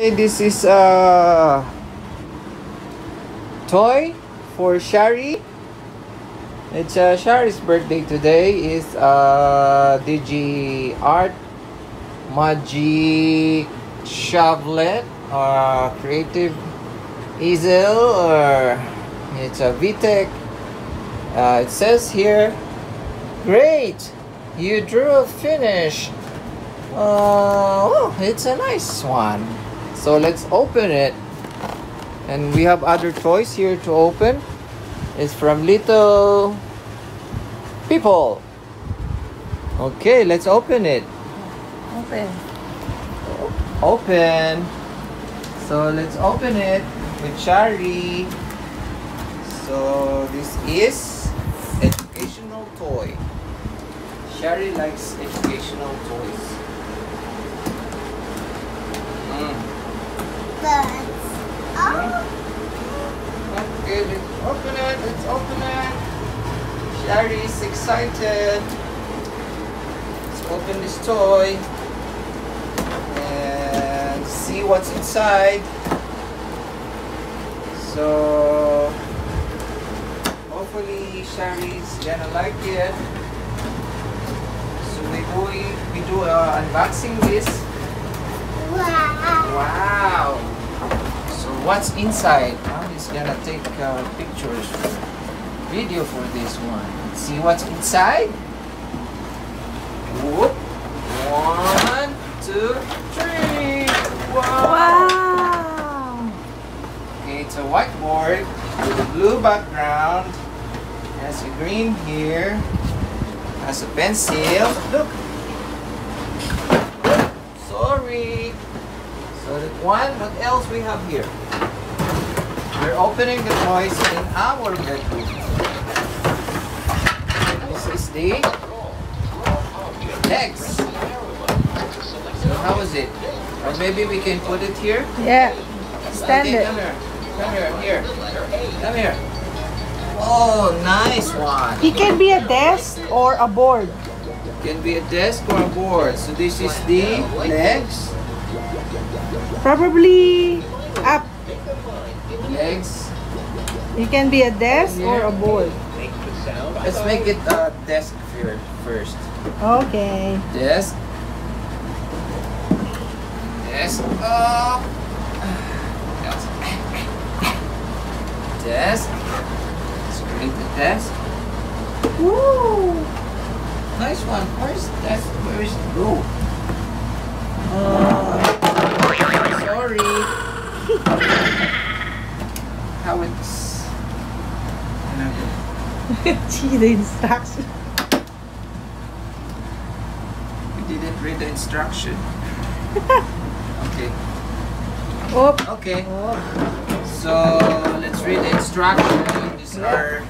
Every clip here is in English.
This is a toy for Shari. It's Shari's birthday today. Is DigiArt Magic Shovelet or Creative Easel, or it's a VTech. It says here, great, you drew a finish. Oh, it's a nice one. So let's open it. And we have other toys here to open. It's from Little People. Okay, let's open it. Open. So let's open it with Shari. So this is educational toy. Shari likes educational toys. Okay, let's open it. Let's open it. Shari is excited. Let's open this toy and see what's inside. So hopefully Shari's gonna like it. So we do unboxing this. Wow! So what's inside? I'm just gonna take pictures, video for this one. Let's see what's inside. Whoop! 1, 2, 3. Wow! Okay, it's a whiteboard with a blue background. Has a green here. Has a pencil. Look. Sorry. So that one, what else we have here? We're opening the toys in our bedroom. This is the legs. So how is it? Or maybe we can put it here? Yeah. Stand Okay, it. come here. Come here. Here. Come here. Oh, nice one. It can be a desk or a board. Can be a desk or a board. So this is the legs. Probably up. Legs. It can be a desk or a board. Let's make it a desk here first. Okay. Desk. Desk. Oh. Desk. Let's create the desk. Woo! Nice one. Where's the desk? Where is it? Go. Sorry. How it's. Gee, the instruction. We didn't read the instruction. Okay. Oh. Okay. Oh. So let's read the instruction. These are,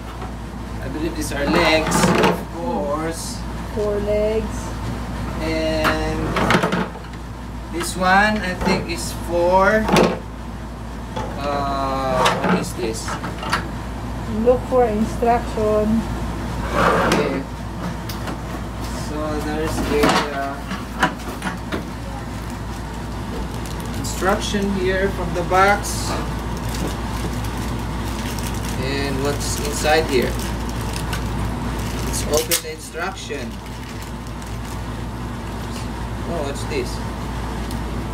I believe these are legs, of course. 4 legs. And this one I think is for what is this? Look for instruction. Okay. So there's the instruction here from the box. And what's inside here? Let's open the instruction. Oh, what's this?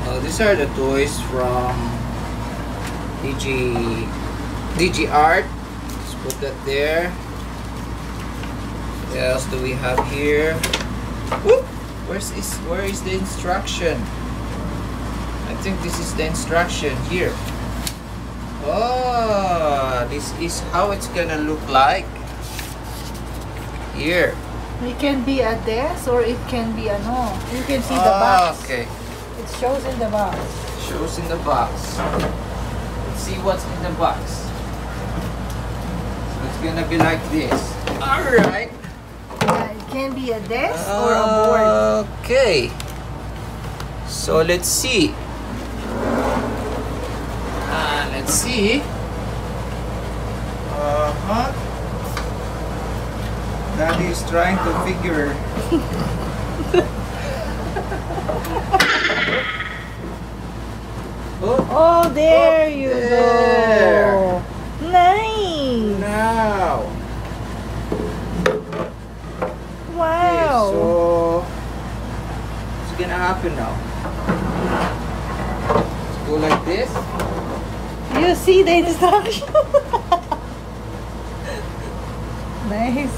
Oh, these are the toys from DigiArt. Let's put that there. What else do we have here? Whoop! Where is the instruction? I think this is the instruction here. Oh, this is how it's gonna look like. Here. It can be a desk or it can be a no. You can see the box. Okay. It shows in the box. Shows in the box. Let's see what's in the box. So it's gonna be like this. Alright. Yeah, it can be a desk or a board. Okay. So let's see. Let's see. Daddy is trying to figure. Oh, there you there. go. Nice. Now. Okay, Wow. so what's gonna happen now? Let's go like this. You see the instruction. Nice.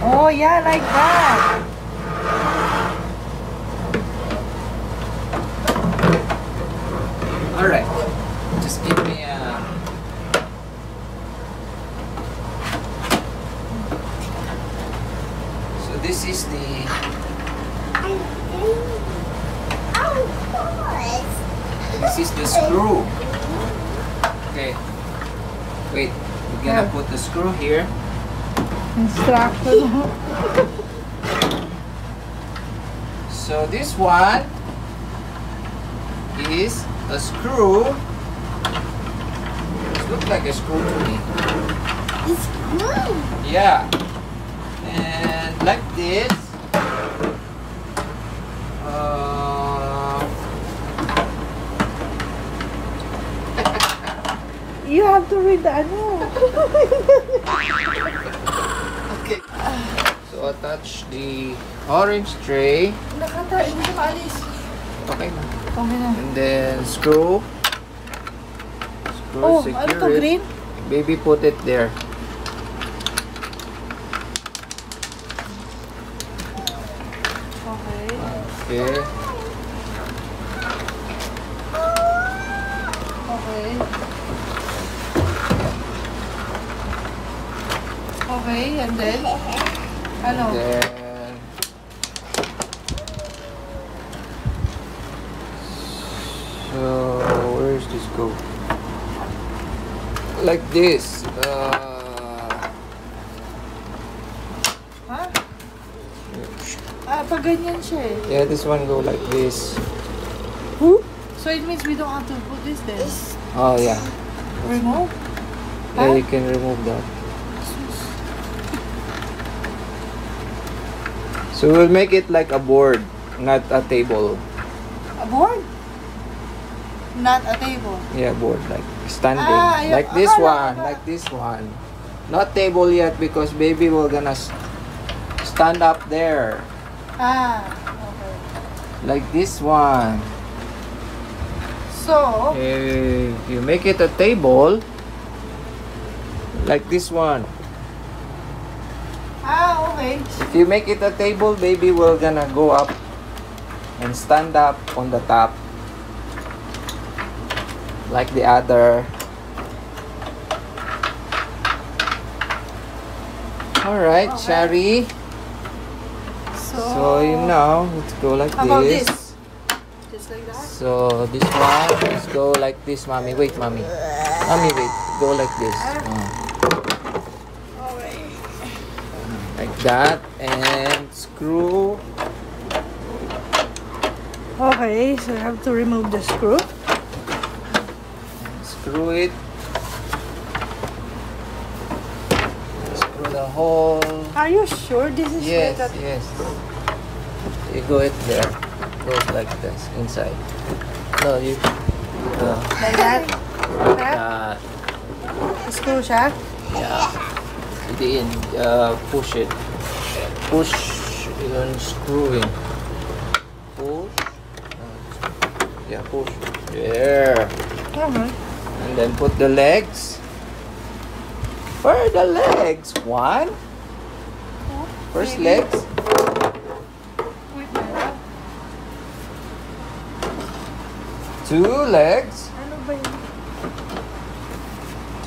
Oh yeah, like that. All right. Just give me a. So this is the. This is the screw. Okay. Wait. We're gonna put the screw here. Instruction. So this one is a screw. It looks like a screw to me. It's good. Yeah. And like this. You have to read the ano. Okay. So attach the orange tray. Nakata, hindi siya maalis. Okay na. Okay na. And then screw. Oh, secure ano to, it. green? Baby, put it there. Okay. Okay. Okay. Okay, and then? Ano? And then so where's this go? Like this. Ha? Pag ganyan siya eh. Yeah, this one go like this. So it means we don't have to put this then? Oh yeah. Remove? Yeah, you can remove that. So we'll make it like a board, not a table. A board? Not a table. Yeah, board, like standing. Yeah. Like this one, like this one. Not table yet because baby will gonna stand up there. Okay. Like this one. So, If you make it a table, like this one. okay. If you make it a table, baby will gonna go up and stand up on the top. Like the other. Alright, Okay. Shari. So you know, let's go like How about this. this? Just like that? So this one, let's go like this, mommy. Wait, mommy. Mommy, wait. Go like this. Okay. Like that. And screw. Okay, so you have to remove the screw. Screw it. Screw the hole. Are you sure this is Yes, better? yes. You go it there. Goes like this inside. No, you. Like that? Like that? Screw siya? Yeah. Hindi push it. Push yung screw in. Push. Yeah, push. There. And then put the legs. Where are the legs? One. First legs. Wait a minute. Two legs. Ano ba yun?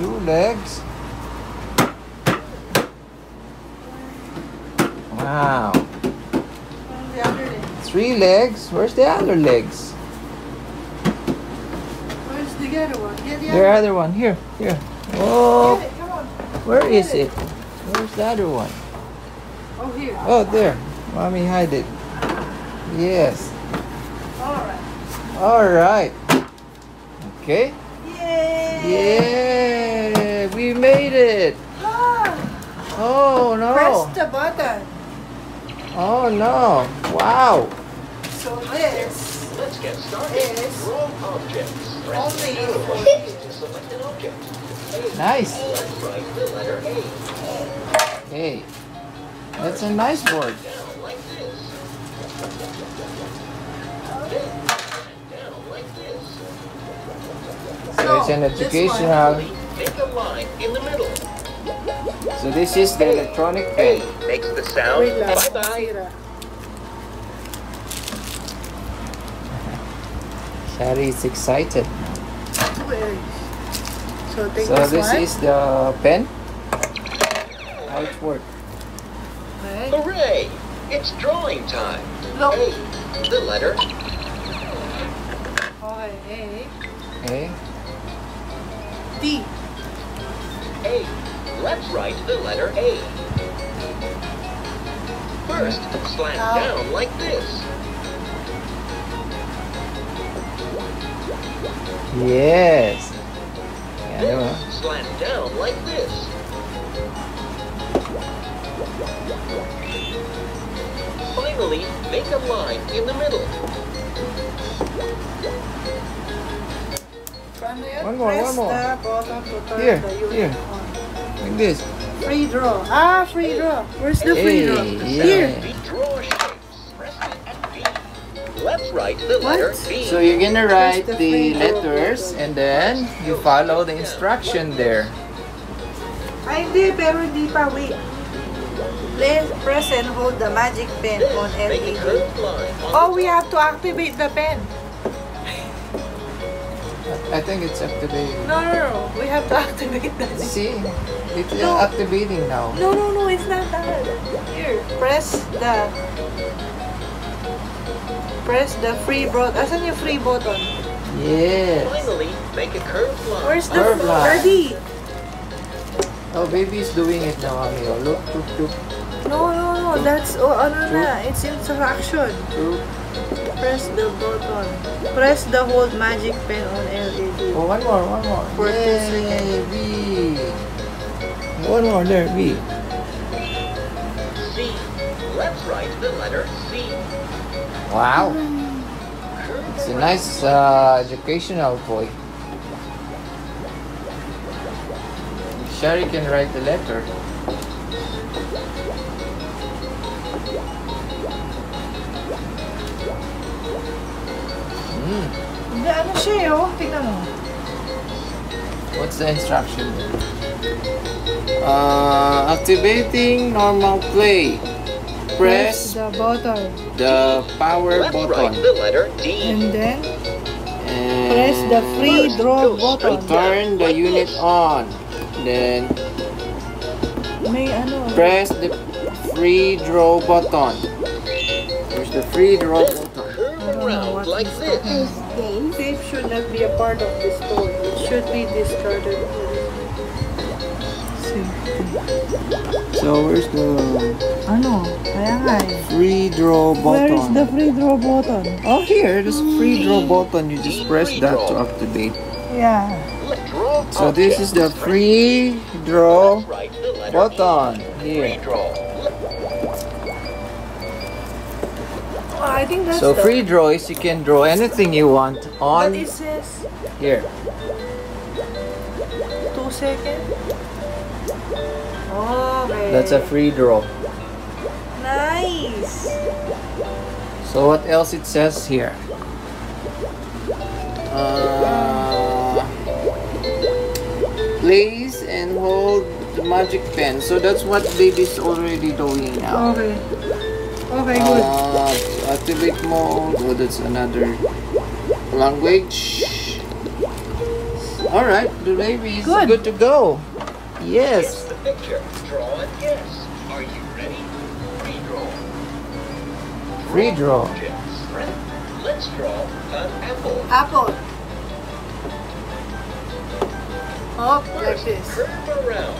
Two legs. Wow. Ano the other leg? Three legs. Where's the other legs? Where's the other one? Get the The other one. Here. Here. Oh. Get it, come on. Where is it? Where's the other one? Oh, here. Oh, there. Mommy, hide it. Yes. Alright. All right. Okay. Yay! Yeah. We made it. Ah, Oh no. press the button. Oh no. Wow. So this Let's get started. Yes. Draw objects. Press Only the arrow for key you. to select an object. Nice. Let's write the letter A. Okay. That's a nice board. Down like this. Then down like this. So it's an this educational. Make a line in the middle. So this is the electronic pen. A makes the sound. Wait lang. Bye-bye. Sira. Shari is excited. Wait. So take So this this one. is the pen. How it works. Okay. Hooray! It's drawing time. Look. A, the letter. Okay. Okay. D. A. Let's write the letter A. First, slant Ow. down like this. Yes. Yeah, Then diba? slant down like this. Finally, make a line in the middle. One more, Press one more. the button to turn Here, the unit here. on. Like this. Free draw. Ah, free draw. Where's the free Hey, draw? yeah. Here. We draw shapes. Press it and B. Let's write the What? letter B. So you're gonna write the the free draw letters button. and then you follow the instruction there. Ay, hindi. Pero hindi pa. Wait. Press and hold the magic pen Then on make a LED. curved line on Oh, the we top. have to activate the pen. I think it's activating. No. We have to activate the See? It's No. activating now. No. It's not that. Here. Press the free button. Asan yung free button? Yes. Finally, make a curved line. Where's the Curve line. ready? Oh, baby's doing it now, Amio. Look, look. No. That's ano na. It's interaction. Press the button. Press the hold magic pen on LED. Oh, one more. For 2 Yay, seconds. B. One more there, B. C. Let's write the letter C. Wow. Curve It's a around. nice educational boy. Shari can write the letter. Hindi, ano siya eh, oh. Tingnan mo. What's the instruction? Activating normal play. Press the button. the power Let's write button. the letter D. And then, And press the free draw button. turn the unit on. Then May ano. press the free draw button. There's the free draw button. Curve around like this. Tape should not be a part of this toy. It should be discarded. So where's the Ano? Kaya nga eh. free draw Where is the button? free draw button? Oh, here, there's a free draw button. You just press that to activate. Yeah. Let's draw So this is the free draw Let's write the letter button Free here. draw. Oh, I think that's So the... free draw is you can draw anything you want But on it says here. 2 seconds. Okay. That's a free draw. Nice. So what else it says here? Place and hold the magic pen. So that's what baby's already doing now. Okay. Okay, good. Activate mode. Oh, that's another language. Alright, the baby is Good. good to go. Here's Yes. the picture. Draw and guess. Are you ready? Free draw. Free draw. Objects. Let's draw an apple. Apple. Oh, like First, this. curve around.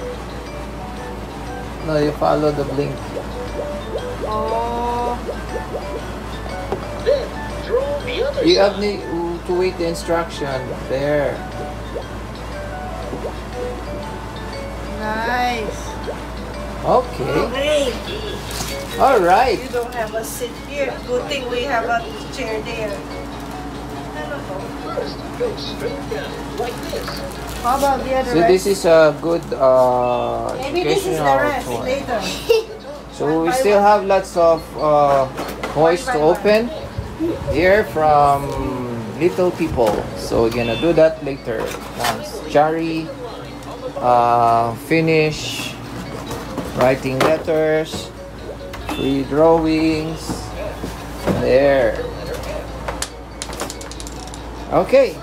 No, you follow the blink. Oh. Then draw the other You side. have to wait the instruction. There. Nice. Okay. Okay. Alright. You don't have a seat here. Good thing we have a chair there. Go straight down, like this. How about the other So this is a good Maybe this is the educational rest toy. later. So we still have lots of toys to open here from little people. So we're gonna do that later. Once Chari finish writing letters, free drawings. There. Okay.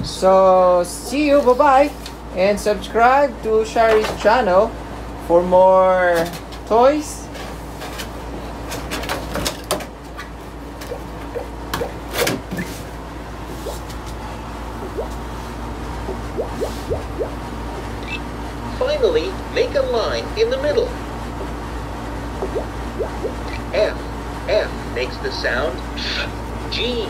So see you. Bye bye. And subscribe to Shari's channel for more toys. Finally, make a line in the middle. F. F makes the sound G.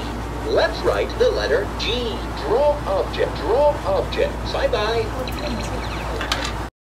Let's write the letter G. Draw object. Draw object. Bye-bye.